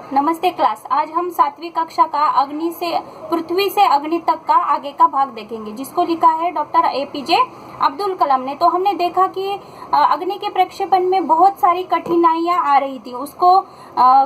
नमस्ते क्लास। आज हम 7वीं कक्षा का अग्नि से पृथ्वी से अग्नि तक का आगे का भाग देखेंगे, जिसको लिखा है डॉक्टर एपीजे अब्दुल कलाम ने। तो हमने देखा कि अग्नि के प्रक्षेपण में बहुत सारी कठिनाइयां आ रही थी उसको,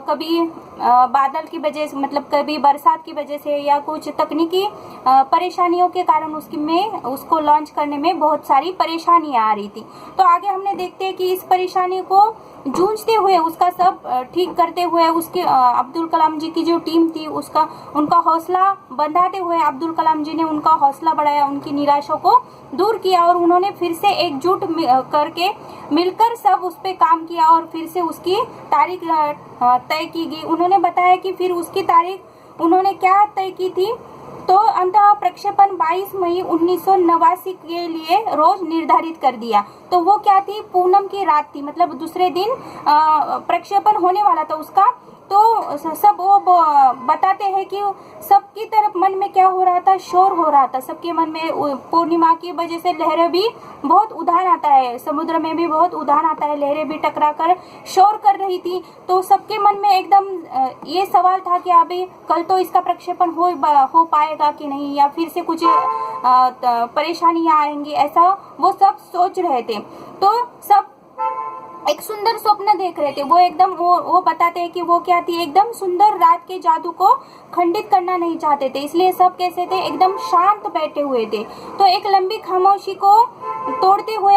कभी बादल की वजह से, मतलब कभी बरसात की वजह से, या कुछ तकनीकी परेशानियों के कारण उसको लॉन्च करने में बहुत सारी परेशानियां आ रही थी। तो आगे हमने देखते हैं कि इस परेशानी को जूझते हुए, उसका सब ठीक करते हुए, उसके अब्दुल कलाम जी की जो टीम थी उनका हौसला बंधाते हुए अब्दुल कलाम जी ने उनका हौसला बढ़ाया, उनकी निराशा को दूर किया और उन्होंने फिर से एकजुट करके मिलकर सब उस पर काम किया और फिर से उसकी तारीख तय की गई। उन्होंने बताया कि फिर उसकी तारीख उन्होंने क्या तय की थी, तो अंततः प्रक्षेपण 22 मई 1989 के लिए रोज निर्धारित कर दिया। तो वो क्या थी, पूनम की रात थी, मतलब दूसरे दिन प्रक्षेपण होने वाला था उसका। तो सब वो बताते हैं कि सबकी तरफ मन में क्या हो रहा था, शोर हो रहा था सबके मन में। पूर्णिमा की वजह से लहरें भी बहुत उधार आता है, समुद्र में भी बहुत उधार आता है, लहरें भी टकरा कर शोर कर रही थी। तो सबके मन में एकदम ये सवाल था कि अभी कल तो इसका प्रक्षेपण हो पाएगा कि नहीं, या फिर से कुछ परेशानियां आएंगी, ऐसा वो सब सोच रहे थे। तो सब एक सुंदर स्वप्न देख रहे थे। वो एकदम वो बताते हैं कि वो क्या थी, एकदम सुंदर रात के जादू को खंडित करना नहीं चाहते थे, इसलिए सब कैसे थे, एकदम शांत बैठे हुए थे। तो एक लंबी खामोशी को तोड़ते हुए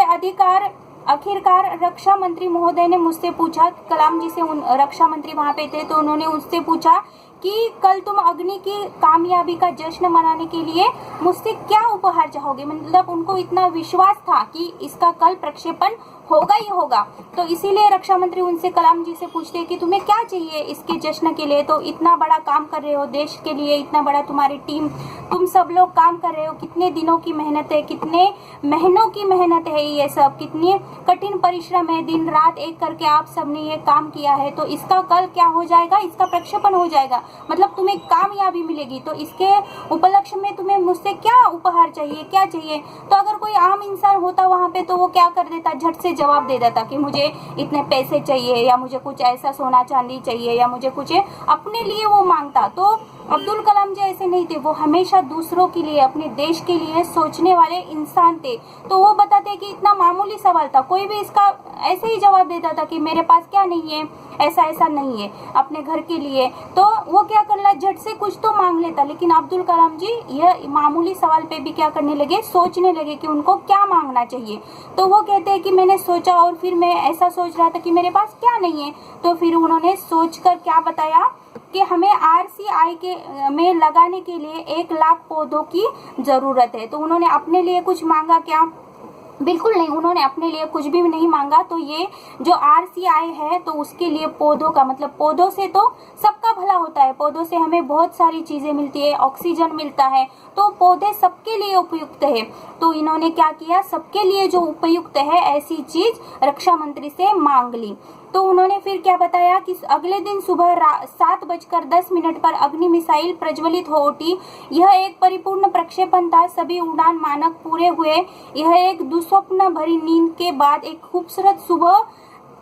आखिरकार रक्षा मंत्री महोदय ने मुझसे पूछा, कलाम जी से, रक्षा मंत्री वहां पे थे, तो उन्होंने उससे पूछा कि कल तुम अग्नि की कामयाबी का जश्न मनाने के लिए मुझसे क्या उपहार चाहोगे। मतलब उनको इतना विश्वास था कि इसका कल प्रक्षेपण होगा ही होगा। तो इसीलिए रक्षा मंत्री उनसे, कलाम जी से पूछते हैं कि तुम्हें क्या चाहिए इसके जश्न के लिए। तो इतना बड़ा काम कर रहे हो देश के लिए, इतना बड़ा तुम्हारी टीम, तुम सब लोग काम कर रहे हो, कितने दिनों की मेहनत है, कितने महीनों की मेहनत है, ये सब कितनी कठिन परिश्रम है, दिन रात एक करके आप सबने ये काम किया है। तो इसका कल क्या हो जाएगा, इसका प्रक्षेपण हो जाएगा, मतलब तुम्हें कामयाबी मिलेगी। तो इसके उपलक्ष्य में तुम्हें मुझसे क्या उपहार चाहिए, क्या चाहिए। तो अगर कोई आम इंसान होता वहां पे, तो वो क्या कर देता, झट से जवाब दे देता कि मुझे इतने पैसे चाहिए, या मुझे कुछ ऐसा सोना चांदी चाहिए, या मुझे कुछ अपने लिए वो मांगता। तो अब्दुल कलाम जी ऐसे नहीं थे, वो हमेशा दूसरों के लिए, अपने देश के लिए सोचने वाले इंसान थे। तो वो बताते कि इतना मामूली सवाल था, कोई भी इसका ऐसे ही जवाब देता था कि मेरे पास क्या नहीं है, ऐसा नहीं है अपने घर के लिए। तो वो क्या कर ला, झट से कुछ तो मांग लेता। लेकिन अब्दुल कलाम जी यह मामूली सवाल पे भी क्या करने लगे, सोचने लगे कि उनको क्या मांगना चाहिए। तो वो कहते हैं कि मैंने सोचा और फिर मैं ऐसा सोच रहा था कि मेरे पास क्या नहीं है। तो फिर उन्होंने सोचकर क्या बताया कि हमें RCI में लगाने के लिए 1 लाख पौधों की जरूरत है। तो उन्होंने अपने लिए कुछ मांगा क्या, बिल्कुल नहीं, उन्होंने अपने लिए कुछ भी नहीं मांगा। तो ये जो RCI है, तो उसके लिए पौधों का, मतलब पौधों से तो सबका भला होता है, पौधों से हमें बहुत सारी चीजें मिलती है, ऑक्सीजन मिलता है, तो पौधे सबके लिए उपयुक्त है। तो इन्होंने क्या किया, सबके लिए जो उपयुक्त है ऐसी चीज रक्षा मंत्री से मांग ली। तो उन्होंने फिर क्या बताया कि अगले दिन सुबह 7:10 पर अग्नि मिसाइल प्रज्वलित हो उठी। यह एक परिपूर्ण प्रक्षेपण था, सभी उड़ान मानक पूरे हुए। यह एक दुस्वप्न भरी नींद के बाद एक खूबसूरत सुबह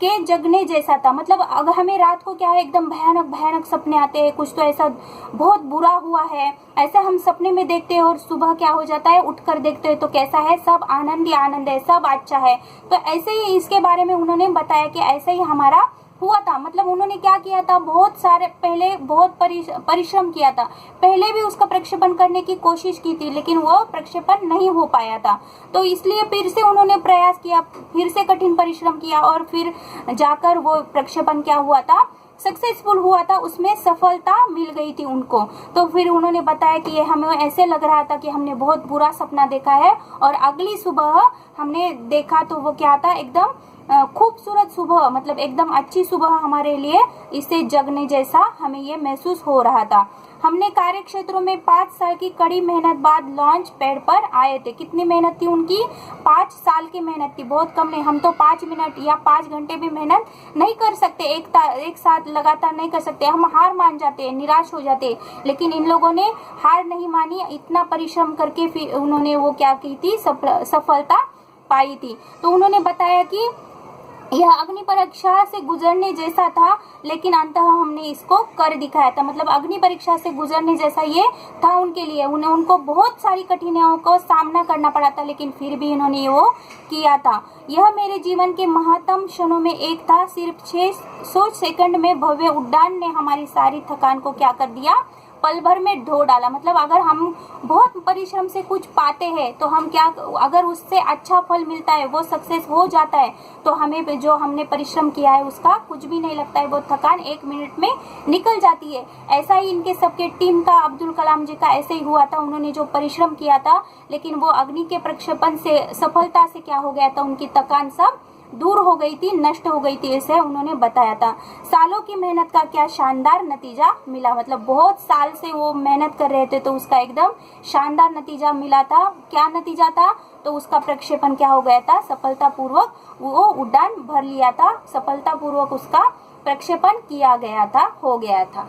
के जगने जैसा था। मतलब अगर हमें रात को क्या है, एकदम भयानक भयानक सपने आते हैं, कुछ तो ऐसा बहुत बुरा हुआ है, ऐसा हम सपने में देखते हैं, और सुबह क्या हो जाता है, उठकर देखते हैं तो कैसा है, सब आनंद ही आनंद है, सब अच्छा है। तो ऐसे ही इसके बारे में उन्होंने बताया कि ऐसा ही हमारा हुआ था। मतलब उन्होंने क्या किया था, बहुत सारे पहले बहुत परिश्रम किया था, पहले भी उसका प्रक्षेपण करने की कोशिश की थी, लेकिन वो प्रक्षेपण नहीं हो पाया था। तो इसलिए फिर से उन्होंने प्रयास किया, फिर से कठिन परिश्रम किया, और फिर जाकर वो प्रक्षेपण क्या हुआ था, सक्सेसफुल हुआ था, उसमें सफलता मिल गई थी उनको। तो फिर उन्होंने बताया कि ये हमें ऐसे लग रहा था कि हमने बहुत बुरा सपना देखा है, और अगली सुबह हमने देखा तो वो क्या था, एकदम खूबसूरत सुबह, मतलब एकदम अच्छी सुबह हमारे लिए, इससे जगने जैसा हमें ये महसूस हो रहा था। हमने कार्य क्षेत्रों में 5 साल की कड़ी मेहनत बाद लॉन्च पैड पर आए थे। कितनी मेहनत थी उनकी, 5 साल की मेहनत थी, बहुत कम नहीं। हम तो 5 मिनट या 5 घंटे भी मेहनत नहीं कर सकते, एक साथ लगातार नहीं कर सकते, हम हार मान जाते हैं, निराश हो जाते हैं। लेकिन इन लोगों ने हार नहीं मानी, इतना परिश्रम करके फिर उन्होंने वो क्या की थी, सफलता पाई थी। तो उन्होंने बताया कि यह अग्नि परीक्षा से गुजरने जैसा था, लेकिन अंततः हमने इसको कर दिखाया था। मतलब अग्नि परीक्षा से गुजरने जैसा ये था उनके लिए। उनको बहुत सारी कठिनाइयों को सामना करना पड़ा था, लेकिन फिर भी इन्होंने वो किया था। यह मेरे जीवन के महत्तम क्षणों में एक था। सिर्फ 600 सेकंड में भव्य उड़ान ने हमारी सारी थकान को क्या कर दिया, पल भर में धो डाला। मतलब अगर हम बहुत परिश्रम से कुछ पाते हैं तो हम क्या, अगर उससे अच्छा फल मिलता है, वो सक्सेस हो जाता है, तो हमें जो हमने परिश्रम किया है उसका कुछ भी नहीं लगता है, वो थकान 1 मिनट में निकल जाती है। ऐसा ही इनके सबके टीम का, अब्दुल कलाम जी का ऐसे ही हुआ था। उन्होंने जो परिश्रम किया था, लेकिन वो अग्नि के प्रक्षेपण से सफलता से क्या हो गया था, उनकी थकान सब दूर हो गई थी, नष्ट हो गई थी, ऐसे उन्होंने बताया था। सालों की मेहनत का क्या शानदार नतीजा मिला। मतलब बहुत साल से वो मेहनत कर रहे थे, तो उसका एकदम शानदार नतीजा मिला था। क्या नतीजा था, तो उसका प्रक्षेपण क्या हो गया था, सफलतापूर्वक वो उड़ान भर लिया था, सफलतापूर्वक उसका प्रक्षेपण किया गया था, हो गया था।